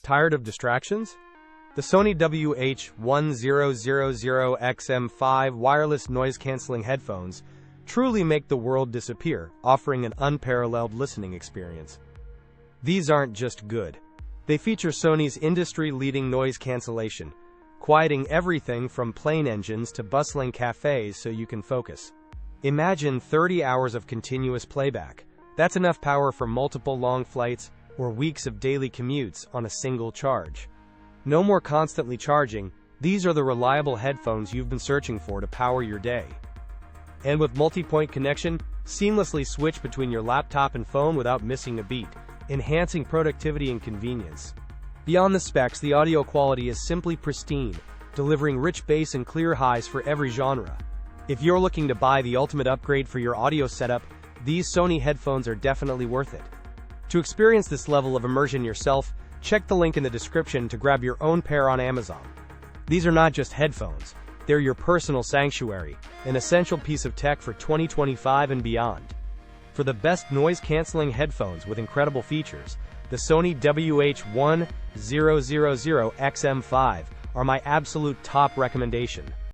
Tired of distractions? The Sony WH-1000XM5 wireless noise-canceling headphones truly make the world disappear, offering an unparalleled listening experience. These aren't just good. They feature Sony's industry-leading noise cancellation, quieting everything from plane engines to bustling cafes so you can focus. Imagine 30 hours of continuous playback. That's enough power for multiple long flights or weeks of daily commutes on a single charge. No more constantly charging. These are the reliable headphones you've been searching for to power your day. And with multipoint connection, seamlessly switch between your laptop and phone without missing a beat, enhancing productivity and convenience. Beyond the specs, the audio quality is simply pristine, delivering rich bass and clear highs for every genre. If you're looking to buy the ultimate upgrade for your audio setup, these Sony headphones are definitely worth it. To experience this level of immersion yourself, check the link in the description to grab your own pair on Amazon. These are not just headphones, they're your personal sanctuary, an essential piece of tech for 2025 and beyond. For the best noise-canceling headphones with incredible features, the Sony WH-1000XM5 are my absolute top recommendation.